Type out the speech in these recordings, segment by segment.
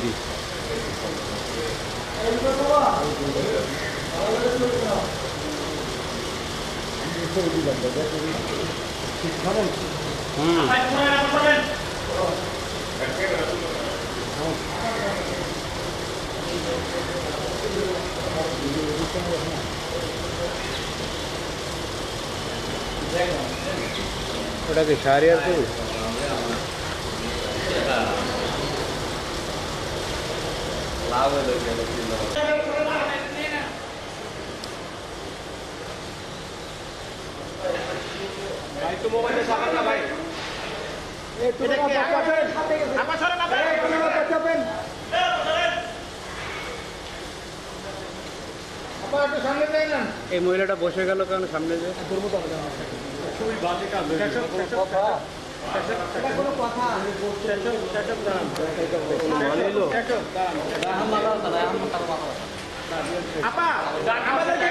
দিদি ওটা কি শাহরিয়ার তো লাভ হলো কেন ভাই তো মোবাইলে সাবান না ভাই এটা কি আপা সরেন আপা বাঁচাবেন আপা একটু সামনে যান না এই মহিলাটা বসে গেল কারণ সামনে যে দুর্মত হবে না খুবই বাজে কাজ কথা এটা কোনো কথা সেসব দাঁড়ান আপা আমাদেরকে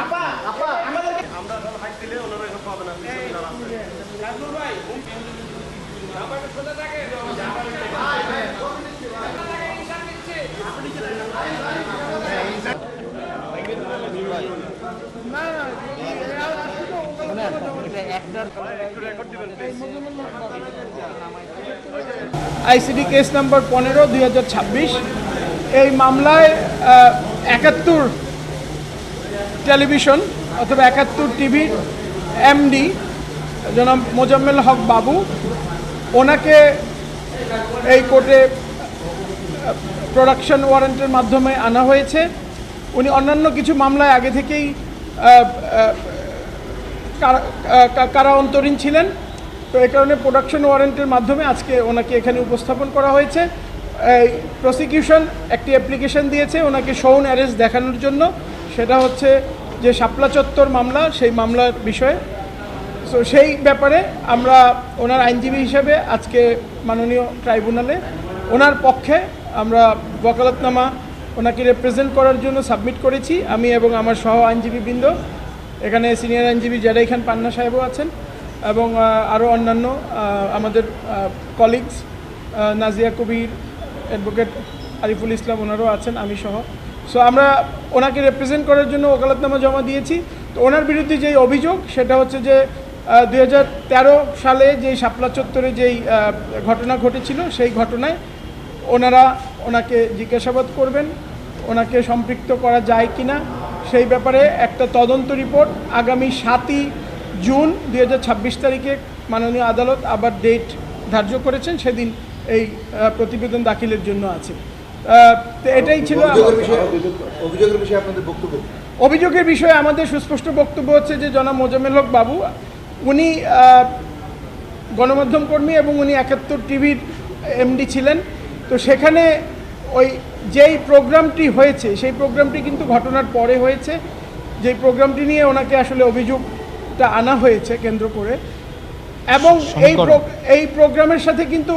আপা আপা আমাদেরকে আমরা হাইট দিলে ওনারা এসব পাবে না রাজনুর ভাই আমাকে সোজা থাকে আইসিডি কেস নাম্বার 15/2026 এই মামলায় 71 টেলিভিশন অথবা 71 টিভির এমডি জনাব মোজাম্মেল হক বাবু ওনাকে এই কোর্টে প্রোডাকশন ওয়ারেন্টের মাধ্যমে আনা হয়েছে। উনি অন্যান্য কিছু মামলায় আগে থেকেই কারা অন্তরীণ ছিলেন, তো এই কারণে প্রোডাকশন ওয়ারেন্টের মাধ্যমে আজকে ওনাকে এখানে উপস্থাপন করা হয়েছে। এই প্রসিকিউশন একটি অ্যাপ্লিকেশন দিয়েছে ওনাকে শোন অ্যারেস্ট দেখানোর জন্য, সেটা হচ্ছে যে শাপলা চত্বর মামলা, সেই মামলার বিষয়ে। সো সেই ব্যাপারে আমরা ওনার আইনজীবী হিসেবে আজকে মাননীয় ট্রাইব্যুনালে ওনার পক্ষে আমরা ওয়াকালতনামা ওনাকে রিপ্রেজেন্ট করার জন্য সাবমিট করেছি, আমি এবং আমার সহ আইনজীবীবৃন্দ। এখানে সিনিয়র আইনজীবী জারাই খান পান্না সাহেবও আছেন এবং আরও অন্যান্য আমাদের কলিগস নাজিয়া কবির, অ্যাডভোকেট আরিফুল ইসলাম ওনারাও আছেন, আমি সহ। সো আমরা ওনাকে রিপ্রেজেন্ট করার জন্য ওকালতনামা জমা দিয়েছি। তো ওনার বিরুদ্ধে যেই অভিযোগ সেটা হচ্ছে যে 2013 সালে যেই শাপলা চত্বরে যেই ঘটনা ঘটেছিল সেই ঘটনায় ওনাকে জিজ্ঞাসাবাদ করবেন, ওনাকে সম্পৃক্ত করা যায় কি না সেই ব্যাপারে একটা তদন্ত রিপোর্ট আগামী 7ই জুন 2026 তারিখে মাননীয় আদালত আবার ডেট ধার্য করেছেন, সেদিন এই প্রতিবেদন দাখিলের জন্য আছে। তো এটাই ছিল অভিযোগের বিষয়ে আপনাদের বক্তব্য। অভিযোগের বিষয়ে আমাদের সুস্পষ্ট বক্তব্য হচ্ছে যে জনাব মোজাম্মেল হক বাবু উনি গণমাধ্যম কর্মী এবং উনি 71 টিভির এমডি ছিলেন। তো সেখানে ওই যেই প্রোগ্রামটি হয়েছে সেই প্রোগ্রামটি কিন্তু ঘটনার পরে হয়েছে, যেই প্রোগ্রামটি নিয়ে ওনাকে আসলে অভিযোগটা আনা হয়েছে কেন্দ্র করে, এবং এই প্রোগ্রামের সাথে কিন্তু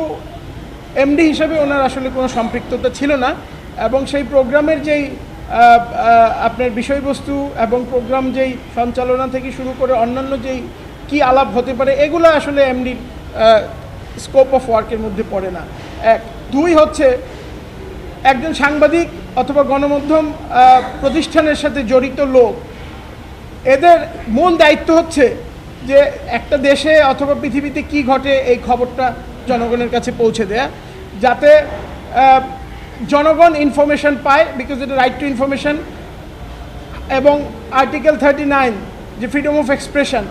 এমডি হিসেবে ওনার আসলে কোনো সম্পৃক্ততা ছিল না, এবং সেই প্রোগ্রামের যেই আপনার বিষয়বস্তু এবং প্রোগ্রাম যেই সঞ্চালনা থেকে শুরু করে অন্যান্য যেই কী আলাপ হতে পারে এগুলো আসলে এমডির স্কোপ অফ ওয়ার্কের মধ্যে পড়ে না। এক, দুই হচ্ছে একজন সাংবাদিক অথবা গণমাধ্যম প্রতিষ্ঠানের সাথে জড়িত লোক, এদের মূল দায়িত্ব হচ্ছে যে একটা দেশে অথবা পৃথিবীতে কি ঘটে এই খবরটা জনগণের কাছে পৌঁছে দেয়া, যাতে জনগণ ইনফরমেশন পায়, বিকজ এটা রাইট টু ইনফরমেশন, এবং আর্টিকেল 39 যে ফ্রিডম অফ এক্সপ্রেশন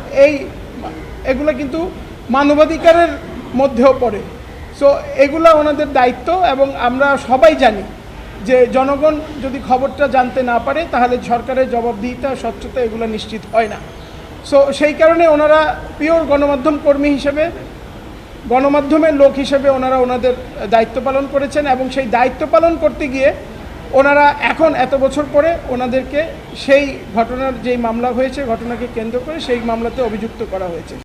এগুলো কিন্তু মানবাধিকারের মধ্যেও পড়ে। সো এগুলো ওনাদের দায়িত্ব, এবং আমরা সবাই জানি যে জনগণ যদি খবরটা জানতে না পারে তাহলে সরকারের জবাবদিহিতা স্বচ্ছতা এগুলো নিশ্চিত হয় না। সো সেই কারণে ওনারা পিওর গণমাধ্যম কর্মী হিসেবে, গণমাধ্যমের লোক হিসেবে ওনাদের দায়িত্ব পালন করেছেন, এবং সেই দায়িত্ব পালন করতে গিয়ে ওনারা এখন এত বছর পরে ওনাদেরকে সেই ঘটনার যেই মামলা হয়েছে ঘটনাকে কেন্দ্র করে সেই মামলাতে অভিযুক্ত করা হয়েছে।